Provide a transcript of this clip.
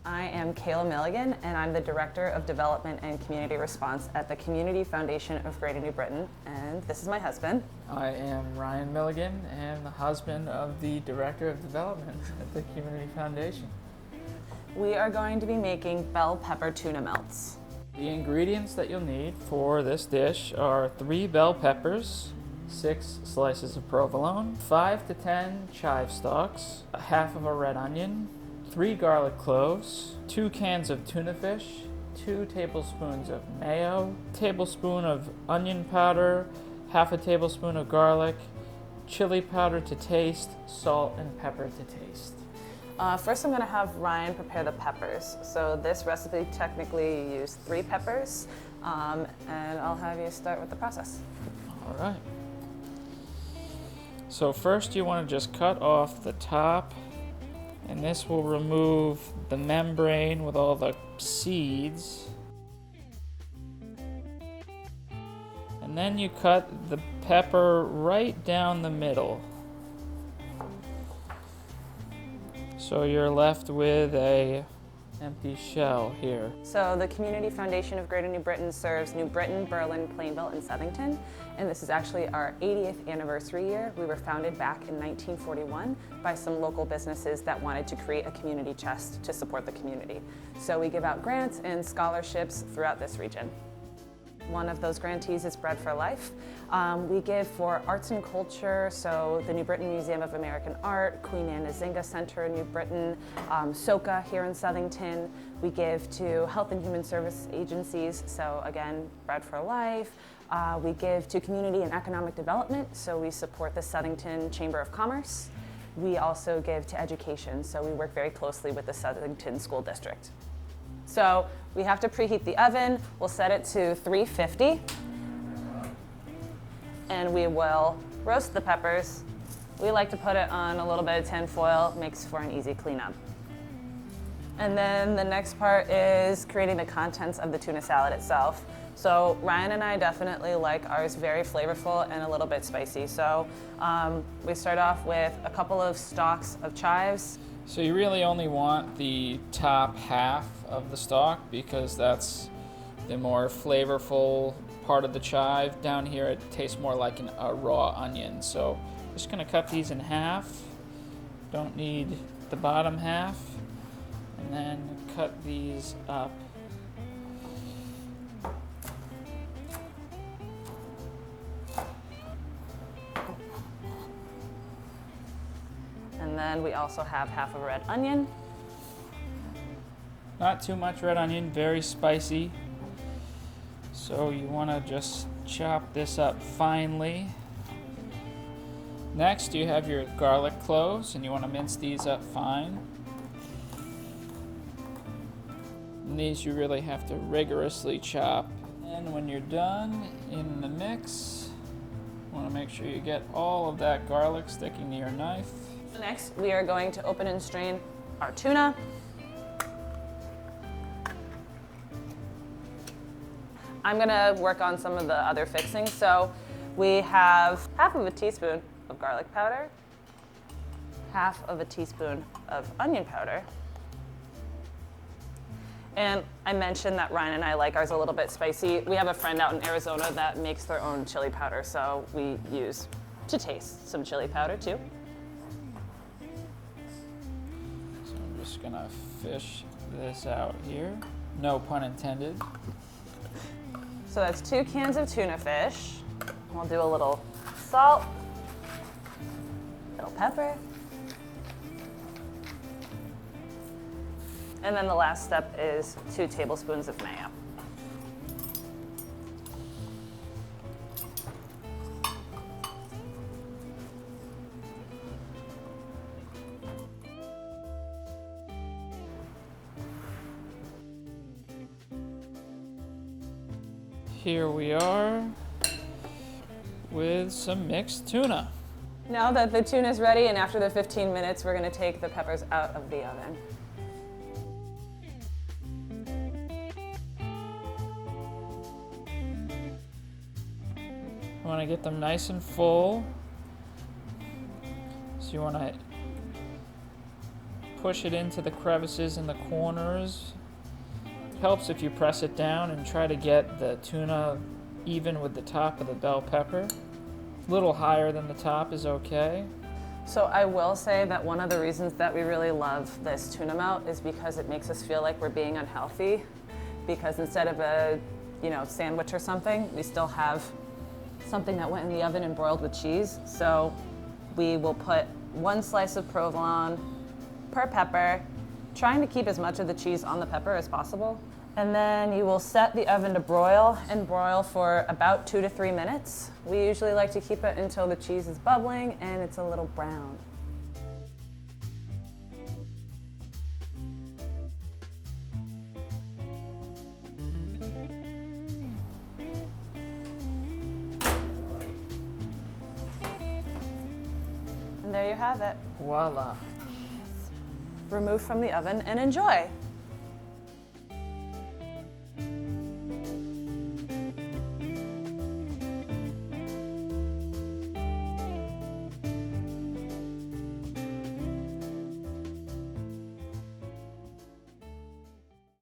I am Kayla Milligan, and I'm the Director of Development and Community Response at the Community Foundation of Greater New Britain, and this is my husband. I am Ryan Milligan, and the husband of the Director of Development at the Community Foundation. We are going to be making bell pepper tuna melts. The ingredients that you'll need for this dish are 3 bell peppers, 6 slices of provolone, 5 to 10 chive stalks, a half of a red onion, 3 garlic cloves, 2 cans of tuna fish, 2 tablespoons of mayo, tablespoon of onion powder, half a tablespoon of garlic, chili powder to taste, salt and pepper to taste. First I'm going to have Ryan prepare the peppers. So this recipe technically you use 3 peppers, and I'll have you start with the process. All right. So first you want to just cut off the top, and this will remove the membrane with all the seeds. And then you cut the pepper right down the middle. So you're left with a empty shell here. So the Community Foundation of Greater New Britain serves New Britain, Berlin, Plainville, and Southington, and this is actually our 80th anniversary year. We were founded back in 1941 by some local businesses that wanted to create a community chest to support the community. So we give out grants and scholarships throughout this region. One of those grantees is Bread for Life. We give for arts and culture, so the New Britain Museum of American Art, Queen Anne Nzinga Center in New Britain, SOCA here in Southington. We give to health and human service agencies, so again, Bread for Life. We give to community and economic development, so we support the Southington Chamber of Commerce. We also give to education, so we work very closely with the Southington School District. So we have to preheat the oven. We'll set it to 350. And we will roast the peppers. We like to put it on a little bit of tin foil, makes for an easy cleanup. And then the next part is creating the contents of the tuna salad itself. So Ryan and I definitely like ours very flavorful and a little bit spicy. So we start off with a couple of stalks of chives. So you really only want the top half of the stalk because that's the more flavorful part of the chive. Down here it tastes more like a raw onion. So just gonna cut these in half. Don't need the bottom half. And then cut these up. And then we also have half a red onion. Not too much red onion, very spicy. So you want to just chop this up finely. Next you have your garlic cloves, and you want to mince these up fine. And these you really have to rigorously chop. And when you're done in the mix, you want to make sure you get all of that garlic sticking to your knife. Next, we are going to open and strain our tuna. I'm gonna work on some of the other fixings. So we have half of a teaspoon of garlic powder, half of a teaspoon of onion powder. And I mentioned that Ryan and I like ours a little bit spicy. We have a friend out in Arizona that makes their own chili powder, so we use to taste some chili powder too. Just gonna fish this out here. No pun intended. So that's 2 cans of tuna fish. We'll do a little salt, little pepper. And then the last step is 2 tablespoons of mayo. Here we are with some mixed tuna. Now that the tuna is ready, and after the 15 minutes, we're going to take the peppers out of the oven. You want to get them nice and full. So you want to push it into the crevices in the corners. Helps if you press it down and try to get the tuna even with the top of the bell pepper. A little higher than the top is okay. So I will say that one of the reasons that we really love this tuna melt is because it makes us feel like we're being unhealthy. Because instead of a, sandwich or something, we still have something that went in the oven and broiled with cheese. So we will put 1 slice of provolone per pepper, trying to keep as much of the cheese on the pepper as possible. And then you will set the oven to broil and broil for about 2 to 3 minutes. We usually like to keep it until the cheese is bubbling and it's a little brown. And there you have it. Voila. Remove from the oven and enjoy.